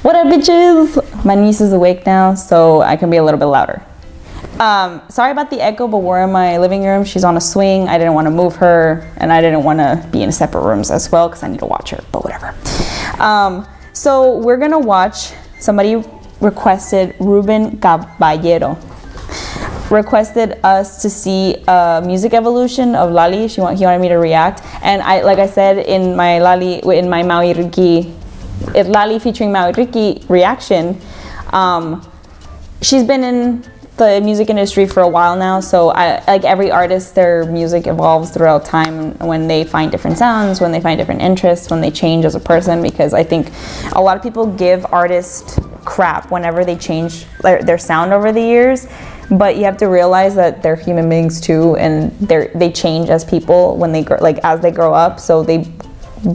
What up, bitches? My niece is awake now, so I can be a little bit louder. Sorry about the echo, but we're in my living room. She's on a swing. I didn't want to move her, and I didn't want to be in separate rooms as well because I need to watch her, but whatever. So we're going to watch, somebody requested, Ruben Caballero requested us to see a music evolution of Lali. He wanted me to react, and like I said in my Maui Ricky, Lali featuring Maui Ricky reaction, she's been in the music industry for a while now, so like every artist, their music evolves throughout time when they find different sounds, when they find different interests, when they change as a person, because I think a lot of people give artists crap whenever they change their sound over the years, but you have to realize that they're human beings too, and they change as people when they as they grow up, so they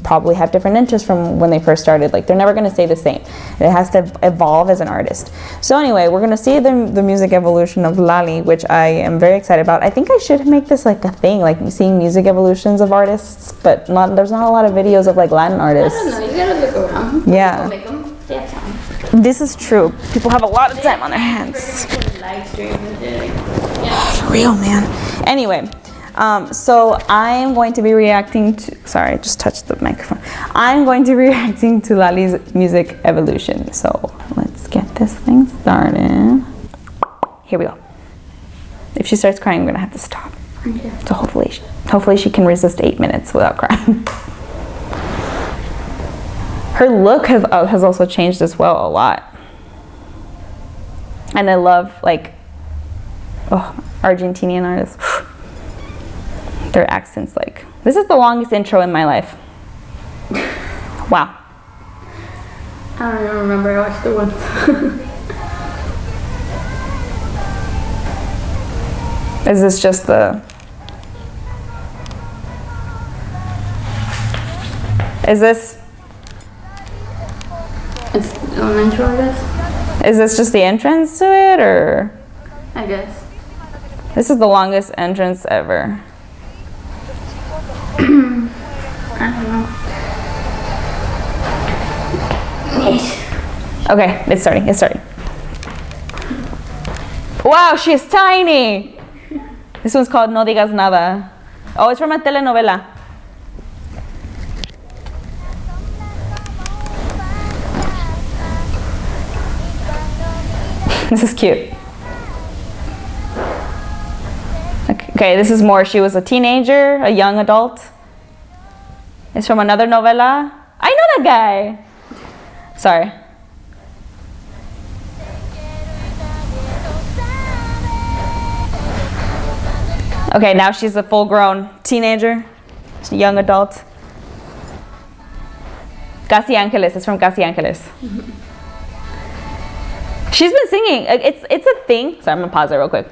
probably have different interests from when they first started. Like, they're never going to stay the same. It has to evolve as an artist. So anyway, we're going to see the music evolution of Lali, which I am very excited about. I think I should make this like a thing, like seeing music evolutions of artists, but there's not a lot of videos of like Latin artists. I don't know, you gotta look around. Yeah. Make them. They have time. This is true. People have a lot of time on their hands. Live stream and For real, man. Anyway, so I am going to be reacting to, sorry, I just touched the microphone. I'm going to be reacting to Lali's music evolution. So let's get this thing started. Here we go. If she starts crying, I'm gonna have to stop. Okay. So hopefully she can resist 8 minutes without crying. Her look has also changed as well a lot. And I love Argentinian artists. Their accents, this is the longest intro in my life. Wow. I don't even remember, I watched it once. Is this just the... Is this... It's an intro, I guess. Is this just the entrance to it, or...? I guess. This is the longest entrance ever. I don't know. Okay, it's starting. Wow, she's tiny! This one's called No Digas Nada. Oh, it's from a telenovela. This is cute. Okay, this is more. She was a teenager, a young adult. It's from another novela. I know that guy. Sorry. Okay, now she's a full-grown teenager, young adult. Casi Angeles. It's from Casi Angeles. She's been singing. It's a thing. Sorry, I'm gonna pause it real quick.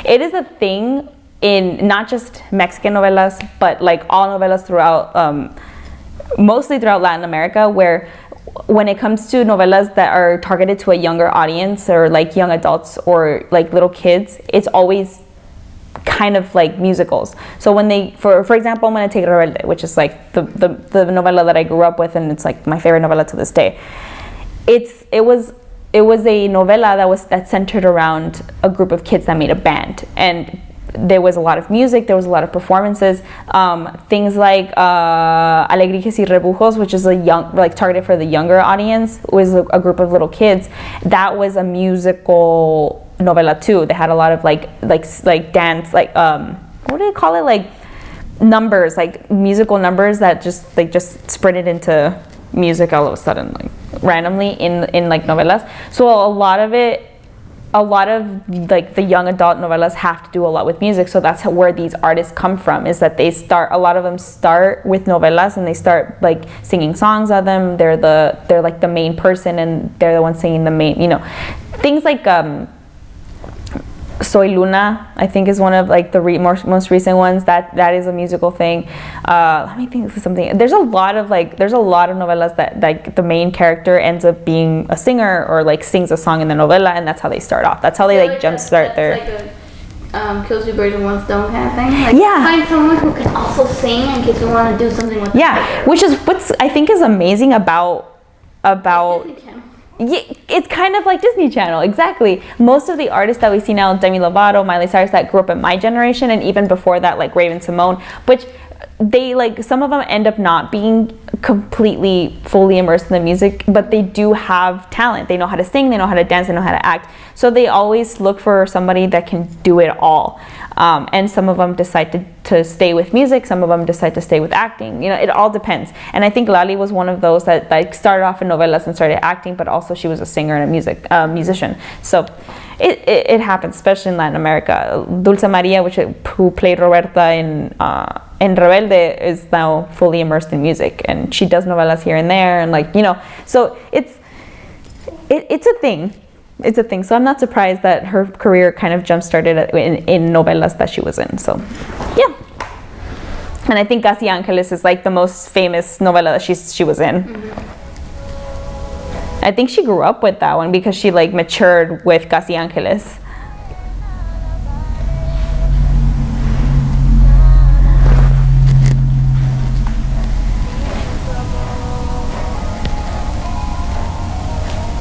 It is a thing in not just Mexican novelas, but like all novelas throughout, mostly throughout Latin America, where when it comes to novelas that are targeted to a younger audience or like young adults or like little kids, it's always kind of like musicals. So when they, for example, I'm gonna take Rebelde, which is like the novela that I grew up with, and it's like my favorite novela to this day. It was a novela that centered around a group of kids that made a band, and there was a lot of music, there was a lot of performances, things like Alegrijes y Rebujos, which is targeted for the younger audience, was a group of little kids. That was a musical novela too. They had a lot of like dance, what do you call it, like numbers, like musical numbers that just sprinted into music all of a sudden, like randomly in like novelas. So a lot of like the young adult novelas have to do a lot with music. So that's where these artists come from, is that a lot of them start with novelas and they start like singing songs of them. They're like the main person and they're the ones singing the main, things like Soy Luna, I think, is one of like the most recent ones. That is a musical thing. Let me think of something. There's a lot of novelas that like the main character ends up being a singer or like sings a song in the novela, and that's how they start off. That's how they like jumpstart their. Like a kill two birds with one stone kind of thing. Like, yeah. Find someone who can also sing in case we want to do something with. Yeah, which is what's I think is amazing about. Yeah, it's kind of like Disney Channel, exactly. Most of the artists that we see now, Demi Lovato, Miley Cyrus, that grew up in my generation, and even before that, like Raven Simone, which they like, some of them end up not being completely fully immersed in the music, but they do have talent. They know how to sing, they know how to dance, they know how to act. So they always look for somebody that can do it all. And some of them decide to stay with music, some of them decide to stay with acting. You know, it all depends. And I think Lali was one of those that like started off in novelas and started acting, but also she was a singer and a musician. So it happens, especially in Latin America. Dulce Maria, who played Roberta in Rebelde, is now fully immersed in music, and she does novelas here and there, and like, you know, so it's a thing. It's a thing. So I'm not surprised that her career kind of jump-started in novelas that she was in. So, yeah. And I think Casi Angeles is like the most famous novela that she was in. I think she grew up with that one because she like matured with Casi Angeles.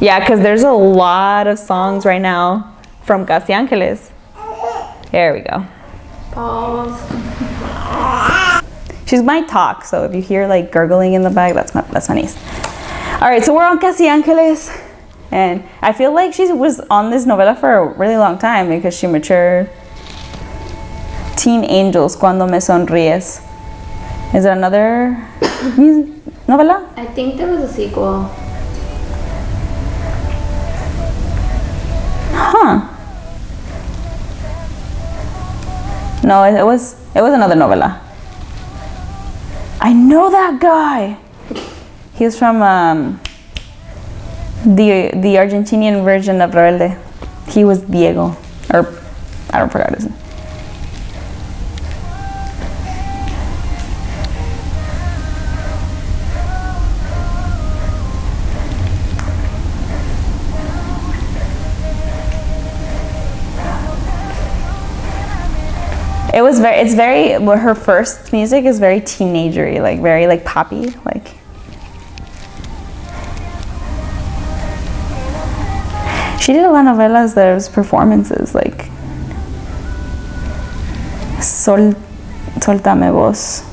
Yeah, because there's a lot of songs right now from Casi Angeles. Here we go. Pause. She's my talk, so if you hear like gurgling in the back, that's my niece. All right, so we're on Casi Angeles, and I feel like she was on this novela for a really long time because she matured. Teen Angels, Cuando Me Sonríes. Is it another novela? I think there was a sequel. Huh. No, it was another novela. I know that guy. He was from the Argentinian version of Rebelde. He was Diego, or I don't forget his name. Her first music is very teenagery, like very like poppy, like. She did a lot of novelas that was performances, like Soltame Voz.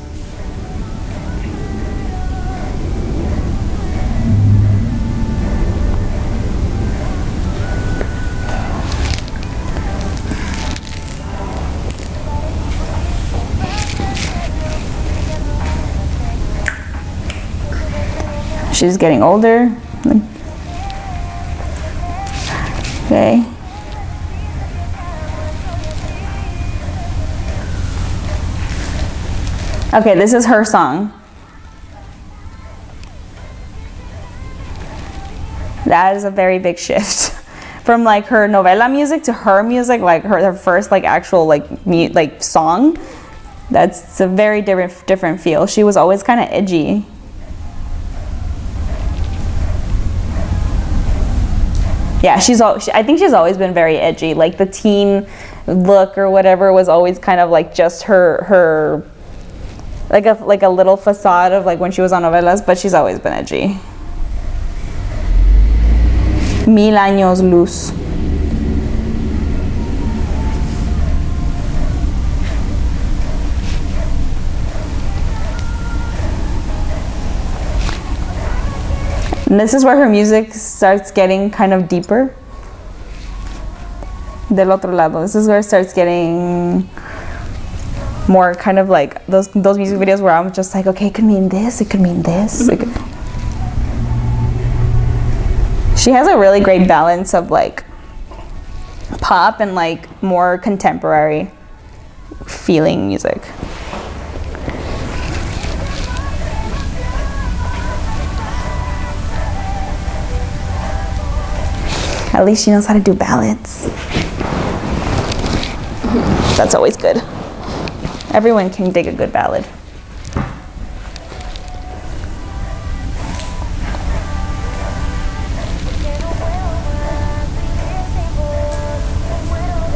She's getting older. Okay. Okay, this is her song. That is a very big shift from like her novela music to her music, like her first like actual like song. That's a very different feel. She was always kind of edgy. Yeah, I think she's always been very edgy. Like the teen look or whatever was always kind of like just her like a little facade of like when she was on novelas, but she's always been edgy. Mil años luz. And this is where her music starts getting kind of deeper. Del otro lado. This is where it starts getting more kind of like those music videos where I'm just like, okay, it could mean this, it could mean this. She has a really great balance of like pop and like more contemporary feeling music. At least she knows how to do ballads. That's always good. Everyone can dig a good ballad.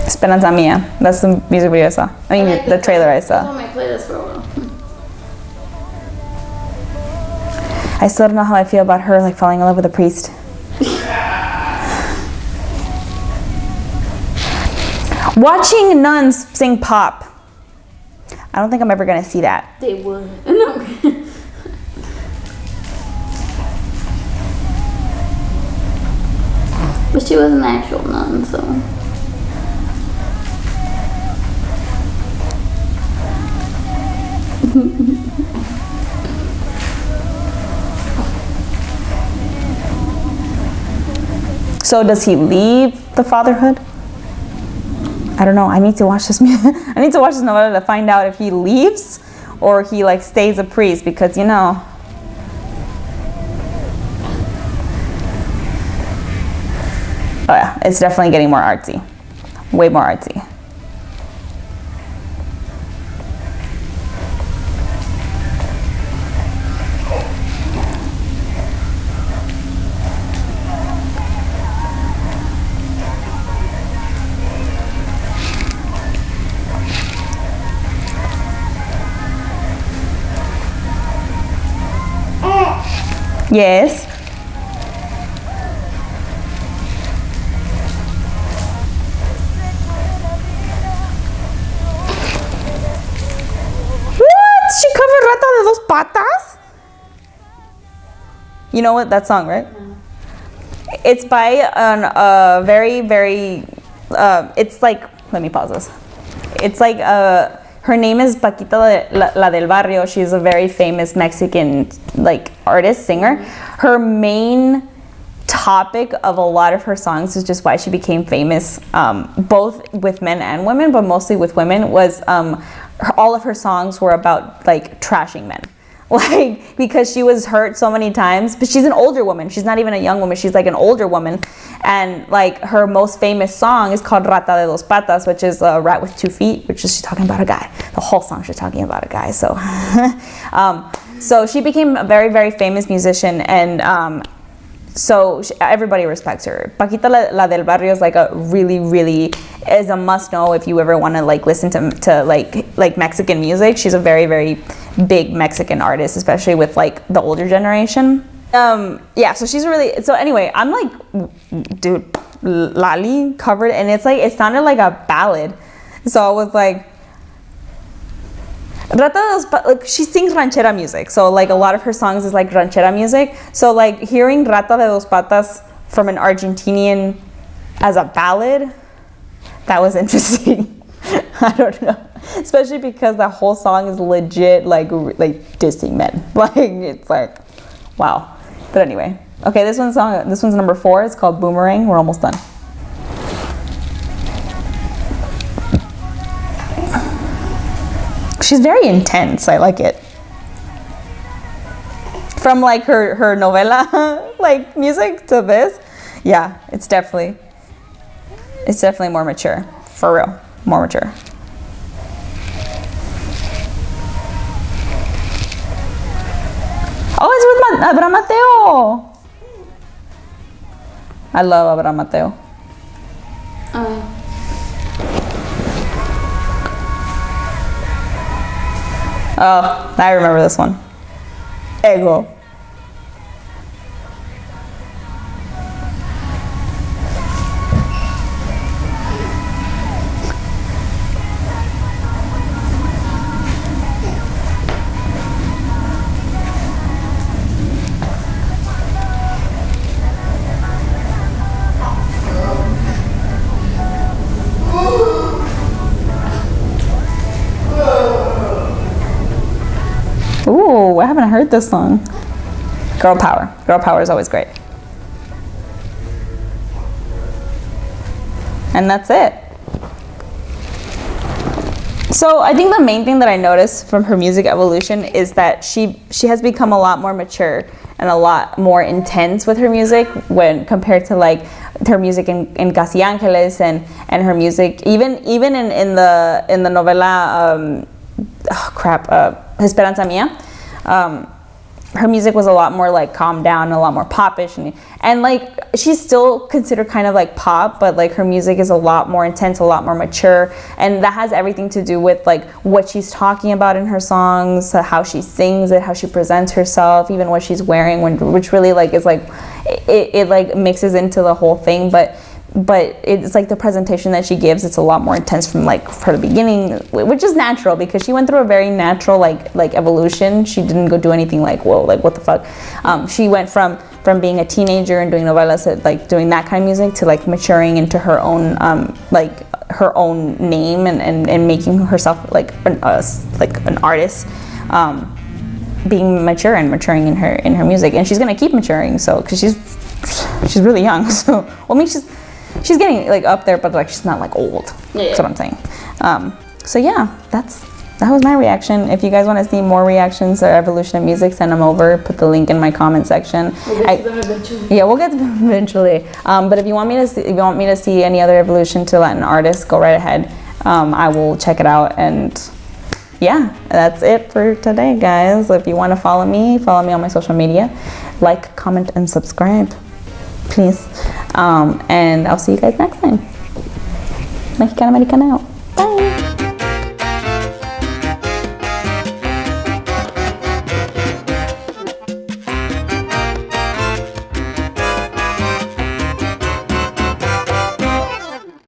Esperanza Mia. That's the music video I saw. I mean, the trailer I saw. It's on my playlist for a while. I still don't know how I feel about her like falling in love with a priest. Watching nuns sing pop. I don't think I'm ever gonna see that. They would. No. But she was an actual nun, so. So does he leave the fatherhood? I don't know. I need to watch this. I need to watch this novela to find out if he leaves or he like stays a priest, because you know. Oh yeah, it's definitely getting more artsy. Way more artsy. Yes. What? She covered Rata de Dos Patas? You know what that song, right? No. It's by it's like, let me pause this. It's like her name is Paquita la del Barrio. She's a very famous Mexican like artist, singer. Her main topic of a lot of her songs is just why she became famous, both with men and women, but mostly with women, was all of her songs were about like trashing men. Like, because she was hurt so many times, but she's an older woman. She's not even a young woman. She's like an older woman. And like her most famous song is called Rata de Dos Patas, which is a rat with 2 feet, which is she's talking about a guy. The whole song she's talking about a guy. So, so she became a very, very famous musician, and so everybody respects her. Paquita la del Barrio is like a really, really is a must know if you ever want to like listen to like Mexican music. She's a very, very big Mexican artist, especially with like the older generation. Yeah, so she's really, so anyway, I'm like, dude, Lali covered, and it's like, it sounded like a ballad. So I was like, like she sings ranchera music, so like a lot of her songs is like ranchera music. So like hearing Rata de Dos Patas from an Argentinian as a ballad, that was interesting. I don't know, especially because the whole song is legit like dissing men. Like it's like, wow. But anyway, okay, this one's number 4. It's called Boomerang. We're almost done. She's very intense. I like it. From like her novela like music to this, yeah, it's definitely more mature. For real, more mature. Oh, it's with Abraham Mateo. I love Abraham Mateo. Oh, I remember this one. Ego. Ooh, I haven't heard this song. Girl power. Girl power is always great. And that's it. So I think the main thing that I noticed from her music evolution is that she has become a lot more mature and a lot more intense with her music when compared to like her music in Casi Angeles and her music even in the novela Esperanza Mia. Her music was a lot more like calmed down, a lot more popish, and like she's still considered kind of like pop, but like her music is a lot more intense, a lot more mature, and that has everything to do with like what she's talking about in her songs, how she sings it, how she presents herself, even what she's wearing, which really like is like it like mixes into the whole thing. But but it's like the presentation that she gives, it's a lot more intense from like for the beginning, which is natural because she went through a very natural like evolution. She didn't go do anything like, whoa, like what the fuck. She went from being a teenager and doing novelas, like doing that kind of music, to like maturing into her own like her own name and making herself like an artist, being mature and maturing in her music, and she's gonna keep maturing. So because she's really young, so well, I mean she's getting like up there, but like she's not like old. Yeah. That's what I'm saying. So yeah, that was my reaction. If you guys want to see more reactions or evolution of music, send them over. Put the link in my comment section. We'll get to them eventually. Yeah, we'll get to them eventually. But if you want me to see any other evolution to Latin artists, go right ahead. I will check it out. And yeah, that's it for today, guys. If you want to follow me on my social media. Like, comment, and subscribe, please. And I'll see you guys next time. Mexicana Americana out. Bye.